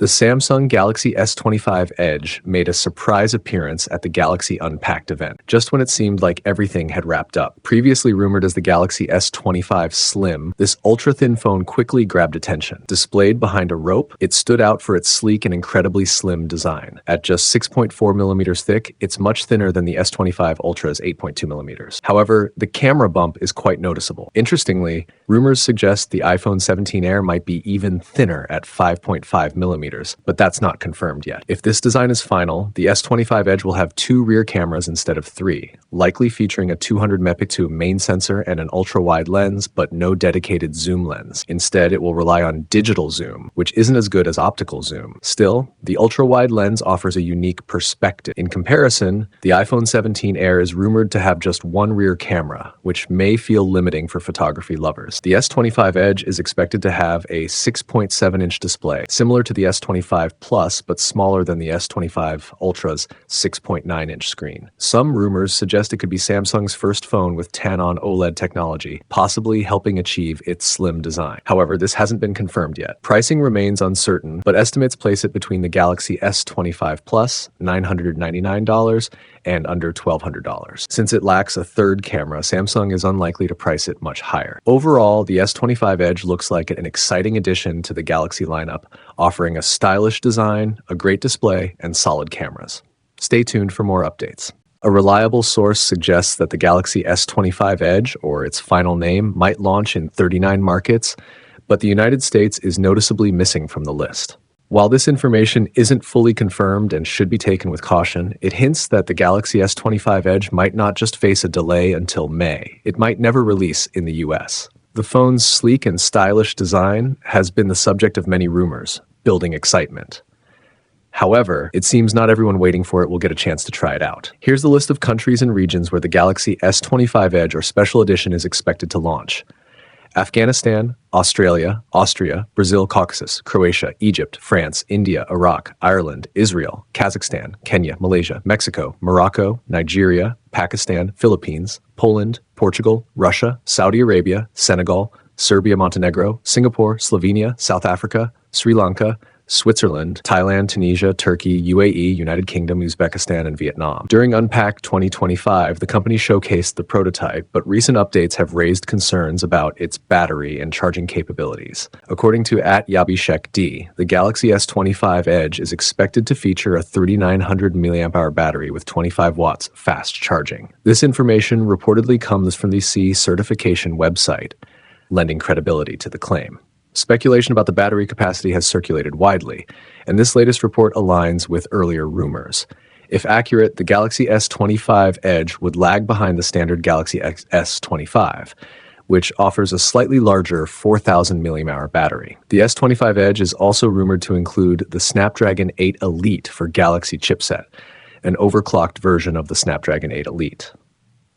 The Samsung Galaxy S25 Edge made a surprise appearance at the Galaxy Unpacked event, just when it seemed like everything had wrapped up. Previously rumored as the Galaxy S25 Slim, this ultra-thin phone quickly grabbed attention. Displayed behind a rope, it stood out for its sleek and incredibly slim design. At just 6.4 millimeters thick, it's much thinner than the S25 Ultra's 8.2 millimeters. However, the camera bump is quite noticeable. Interestingly, rumors suggest the iPhone 17 Air might be even thinner at 5.5 millimeters. But that's not confirmed yet. If this design is final, the S25 Edge will have 2 rear cameras instead of 3, likely featuring a 200 megapixel main sensor and an ultra-wide lens, but no dedicated zoom lens. Instead, it will rely on digital zoom, which isn't as good as optical zoom. Still, the ultra-wide lens offers a unique perspective. In comparison, the iPhone 17 Air is rumored to have just 1 rear camera, which may feel limiting for photography lovers. The S25 Edge is expected to have a 6.7-inch display, similar to the S25 Plus, but smaller than the S25 Ultra's 6.9-inch screen. Some rumors suggest it could be Samsung's first phone with tan-on OLED technology, possibly helping achieve its slim design. However, this hasn't been confirmed yet. Pricing remains uncertain, but estimates place it between the Galaxy S25 Plus, $999, and under $1,200. Since it lacks a third camera, Samsung is unlikely to price it much higher. Overall, the S25 Edge looks like an exciting addition to the Galaxy lineup, offering a stylish design, a great display, and solid cameras. Stay tuned for more updates. A reliable source suggests that the Galaxy S25 Edge, or its final name, might launch in 39 markets, but the United States is noticeably missing from the list. While this information isn't fully confirmed and should be taken with caution, it hints that the Galaxy S25 Edge might not just face a delay until May. It might never release in the US. The phone's sleek and stylish design has been the subject of many rumors, building excitement. However, it seems not everyone waiting for it will get a chance to try it out. Here's the list of countries and regions where the Galaxy S25 Edge or Special Edition is expected to launch: Afghanistan, Australia, Austria, Brazil, Caucasus, Croatia, Egypt, France, India, Iraq, Ireland, Israel, Kazakhstan, Kenya, Malaysia, Mexico, Morocco, Nigeria, Pakistan, Philippines, Poland, Portugal, Russia, Saudi Arabia, Senegal, Serbia, Montenegro, Singapore, Slovenia, South Africa, Sri Lanka, Switzerland, Thailand, Tunisia, Turkey, UAE, United Kingdom, Uzbekistan, and Vietnam. During Unpacked 2025, the company showcased the prototype, but recent updates have raised concerns about its battery and charging capabilities. According to @YabishekD, the Galaxy S25 Edge is expected to feature a 3,900 mAh battery with 25 watts fast charging. This information reportedly comes from the C certification website, lending credibility to the claim. Speculation about the battery capacity has circulated widely, and this latest report aligns with earlier rumors. If accurate, the Galaxy S25 Edge would lag behind the standard Galaxy S25, which offers a slightly larger 4,000 mAh battery. The S25 Edge is also rumored to include the Snapdragon 8 Elite for Galaxy chipset, an overclocked version of the Snapdragon 8 Elite.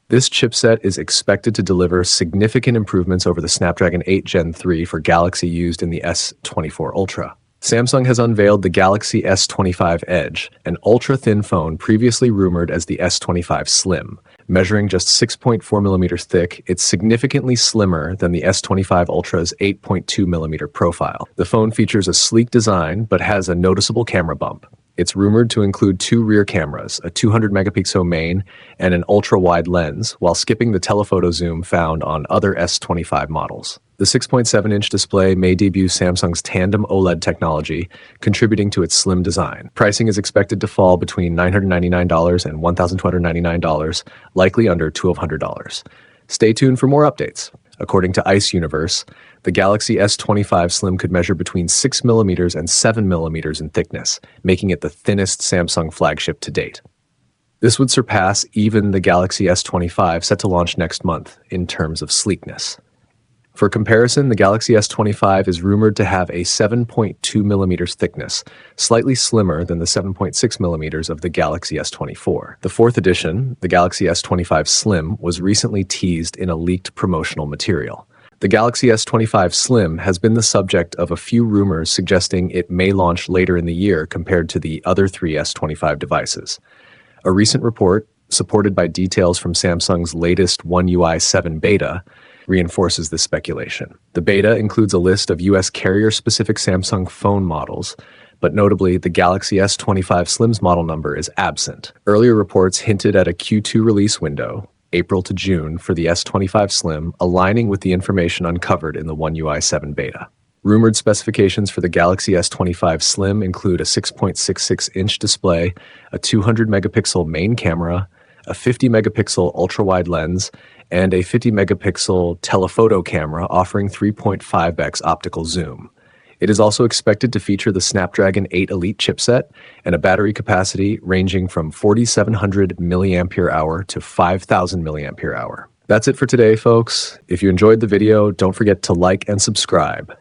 This chipset is expected to deliver significant improvements over the Snapdragon 8 Gen 3 for Galaxy used in the S24 Ultra. Samsung has unveiled the Galaxy S25 Edge, an ultra-thin phone previously rumored as the S25 Slim. Measuring just 6.4 millimeters thick, it's significantly slimmer than the S25 Ultra's 8.2 millimeter profile. The phone features a sleek design but has a noticeable camera bump. It's rumored to include 2 rear cameras, a 200 megapixel main, and an ultra-wide lens, while skipping the telephoto zoom found on other S25 models. The 6.7-inch display may debut Samsung's tandem OLED technology, contributing to its slim design. Pricing is expected to fall between $999 and $1,299, likely under $1,200. Stay tuned for more updates. According to Ice Universe, the Galaxy S25 Slim could measure between 6 millimeters and 7 millimeters in thickness, making it the thinnest Samsung flagship to date. This would surpass even the Galaxy S25 set to launch next month in terms of sleekness. For comparison, the Galaxy S25 is rumored to have a 7.2 millimeters thickness, slightly slimmer than the 7.6 millimeters of the Galaxy S24. The 4th edition, the Galaxy S25 Slim, was recently teased in a leaked promotional material. The Galaxy S25 Slim has been the subject of a few rumors suggesting it may launch later in the year compared to the other 3 S25 devices. A recent report, supported by details from Samsung's latest One UI 7 beta, reinforces this speculation. The beta includes a list of US carrier-specific Samsung phone models, but notably, the Galaxy S25 Slim's model number is absent. Earlier reports hinted at a Q2 release window, April to June, for the S25 Slim, aligning with the information uncovered in the One UI 7 beta. Rumored specifications for the Galaxy S25 Slim include a 6.66-inch display, a 200-megapixel main camera, a 50-megapixel ultra-wide lens, and a 50-megapixel telephoto camera offering 3.5x optical zoom. It is also expected to feature the Snapdragon 8 Elite chipset and a battery capacity ranging from 4,700 mAh to 5,000 mAh. That's it for today, folks. If you enjoyed the video, don't forget to like and subscribe.